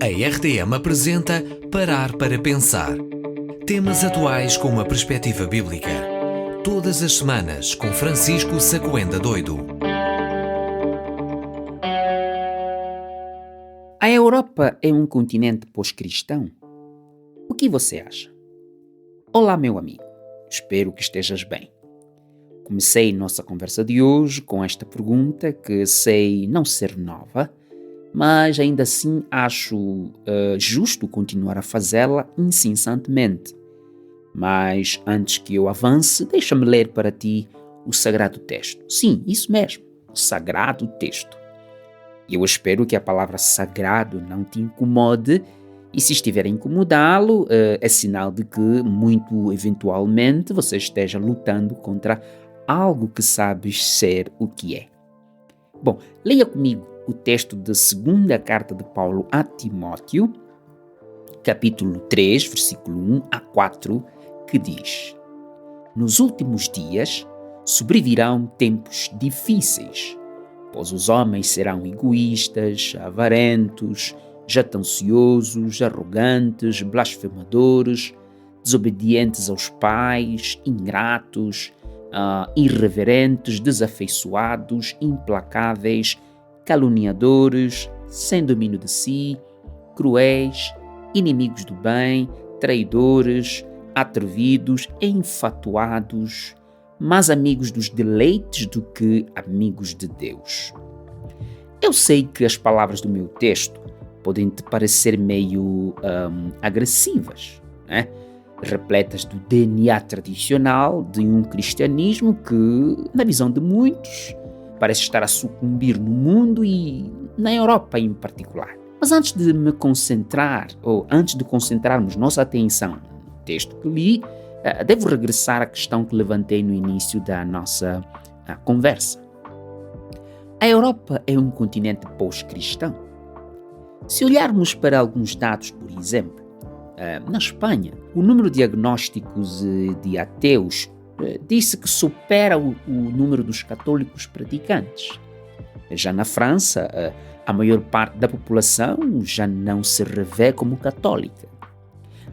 A RTM apresenta Parar para Pensar. Temas atuais com uma perspectiva bíblica. Todas as semanas com Francisco Sacouenda Doido. A Europa é um continente pós-cristão? O que você acha? Olá, meu amigo. Espero que estejas bem. Comecei nossa conversa de hoje com esta pergunta que sei não ser nova, mas ainda assim acho justo continuar a fazê-la incessantemente. Mas antes que eu avance, deixa-me ler para ti o Sagrado Texto. Sim, isso mesmo, o Sagrado Texto. Eu espero que a palavra sagrado não te incomode, e se estiver a incomodá-lo, é sinal de que, muito eventualmente, você esteja lutando contra algo que sabes ser o que é. Bom, leia comigo o texto da segunda carta de Paulo a Timóteo, capítulo 3, versículo 1 a 4, que diz: Nos últimos dias sobrevirão tempos difíceis, pois os homens serão egoístas, avarentos, jactanciosos, arrogantes, blasfemadores, desobedientes aos pais, ingratos, irreverentes, desafeiçoados, implacáveis, caluniadores, sem domínio de si, cruéis, inimigos do bem, traidores, atrevidos, enfatuados, mais amigos dos deleites do que amigos de Deus. Eu sei que as palavras do meu texto podem te parecer meio agressivas, né? Repletas do DNA tradicional de um cristianismo que, na visão de muitos, parece estar a sucumbir no mundo e na Europa em particular. Mas antes de concentrarmos nossa atenção no texto que li, devo regressar à questão que levantei no início da nossa conversa. A Europa é um continente pós-cristão. Se olharmos para alguns dados, por exemplo, na Espanha, o número de agnósticos de ateus disse que supera o número dos católicos praticantes. Já na França, a maior parte da população já não se revê como católica.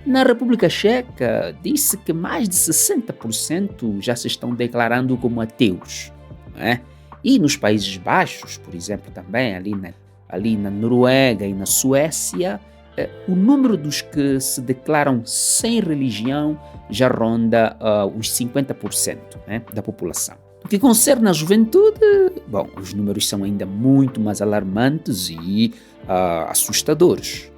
Na República Checa, disse que mais de 60% já se estão declarando como ateus, né? E nos Países Baixos, por exemplo, também ali na Noruega e na Suécia, o número dos que se declaram sem religião já ronda os 50%, né, da população. No que concerne a juventude, bom, os números são ainda muito mais alarmantes e assustadores.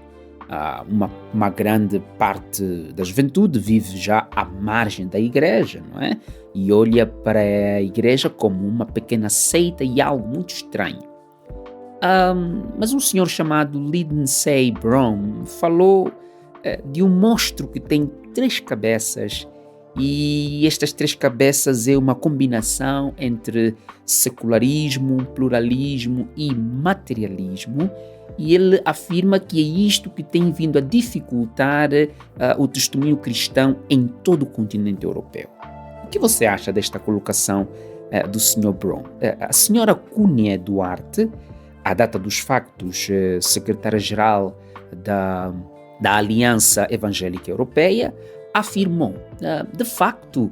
Uma grande parte da juventude vive já à margem da igreja, não é? E olha para a igreja como uma pequena seita e algo muito estranho. Mas um senhor chamado Lindsey Brown falou de um monstro que tem 3 cabeças, e estas 3 cabeças é uma combinação entre secularismo, pluralismo e materialismo, e ele afirma que é isto que tem vindo a dificultar o testemunho cristão em todo o continente europeu. O que você acha desta colocação do Sr. Brown? A senhora Cúnia Duarte, à data dos factos, secretária-geral da Aliança Evangélica Europeia, afirmou: de facto,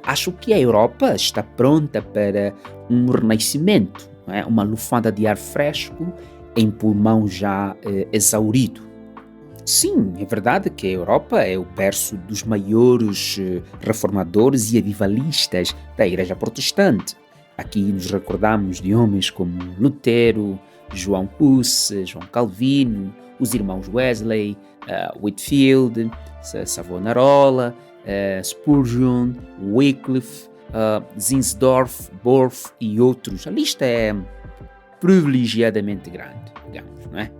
acho que a Europa está pronta para um renascimento, não é? Uma lufada de ar fresco em pulmão já exaurido. Sim, é verdade que a Europa é o berço dos maiores reformadores e avivalistas da Igreja Protestante. Aqui nos recordamos de homens como Lutero, João Hus, João Calvino, os irmãos Wesley, Whitefield, Savonarola, Spurgeon, Wycliffe, Zinsdorf, Borff e outros. A lista é privilegiadamente grande, digamos, não é?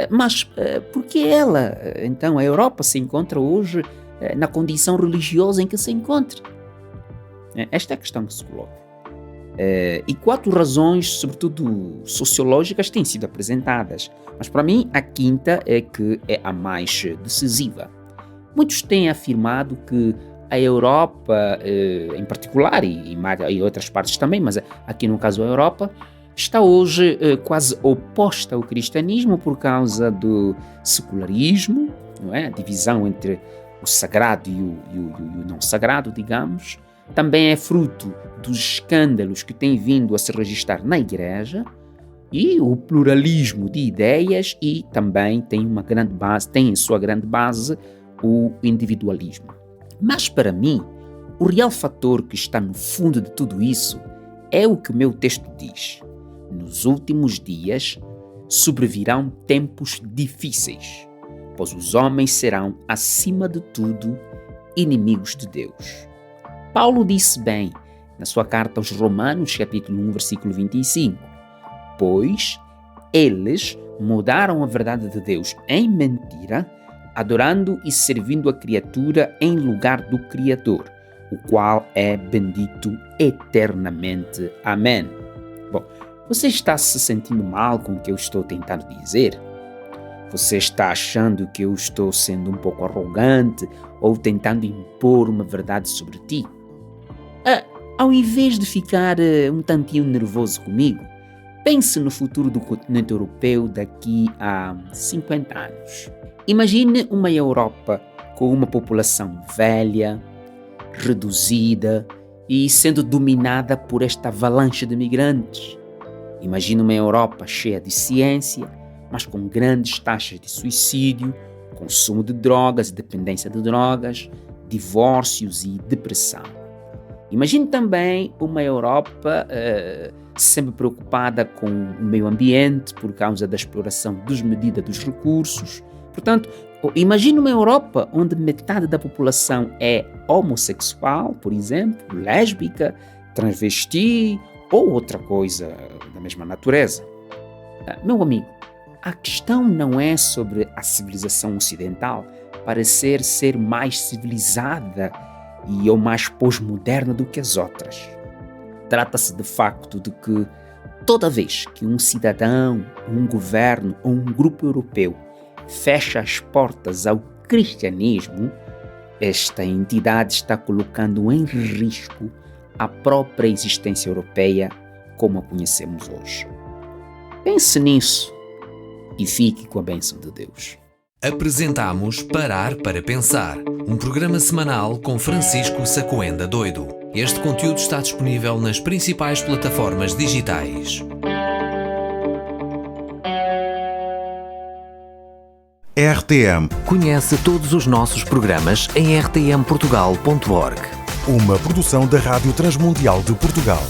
Mas por que então, a Europa se encontra hoje na condição religiosa em que se encontra? Esta é a questão que se coloca. E 4 razões, sobretudo sociológicas, têm sido apresentadas, mas para mim a quinta é que é a mais decisiva. Muitos têm afirmado que a Europa, em particular, e em outras partes também, mas aqui no caso a Europa, está hoje quase oposta ao cristianismo por causa do secularismo, não é? A divisão entre o sagrado e o não sagrado, digamos. Também é fruto dos escândalos que têm vindo a se registrar na igreja e o pluralismo de ideias, e também tem em sua grande base o individualismo. Mas para mim, o real fator que está no fundo de tudo isso é o que meu texto diz. Nos últimos dias sobrevirão tempos difíceis, pois os homens serão, acima de tudo, inimigos de Deus. Paulo disse bem na sua carta aos Romanos, capítulo 1, versículo 25, pois eles mudaram a verdade de Deus em mentira, adorando e servindo a criatura em lugar do Criador, o qual é bendito eternamente. Amém. Bom, você está se sentindo mal com o que eu estou tentando dizer? Você está achando que eu estou sendo um pouco arrogante ou tentando impor uma verdade sobre ti? Ao invés de ficar um tantinho nervoso comigo, pense no futuro do continente europeu daqui a 50 anos. Imagine uma Europa com uma população velha, reduzida e sendo dominada por esta avalanche de migrantes. Imagine uma Europa cheia de ciência, mas com grandes taxas de suicídio, consumo de drogas e dependência de drogas, divórcios e depressão. Imagine também uma Europa sempre preocupada com o meio ambiente por causa da exploração desmedida dos recursos. Portanto, imagine uma Europa onde metade da população é homossexual, por exemplo, lésbica, transvesti ou outra coisa da mesma natureza. Meu amigo, a questão não é sobre a civilização ocidental parecer ser mais civilizada ou mais pós-moderna do que as outras. Trata-se de facto de que toda vez que um cidadão, um governo ou um grupo europeu fecha as portas ao cristianismo, esta entidade está colocando em risco a própria existência europeia como a conhecemos hoje. Pense nisso e fique com a bênção de Deus. Apresentamos Parar para Pensar, um programa semanal com Francisco Sacoenda Doido. Este conteúdo está disponível nas principais plataformas digitais. RTM. Conhece todos os nossos programas em rtmportugal.org. Uma produção da Rádio Transmundial de Portugal.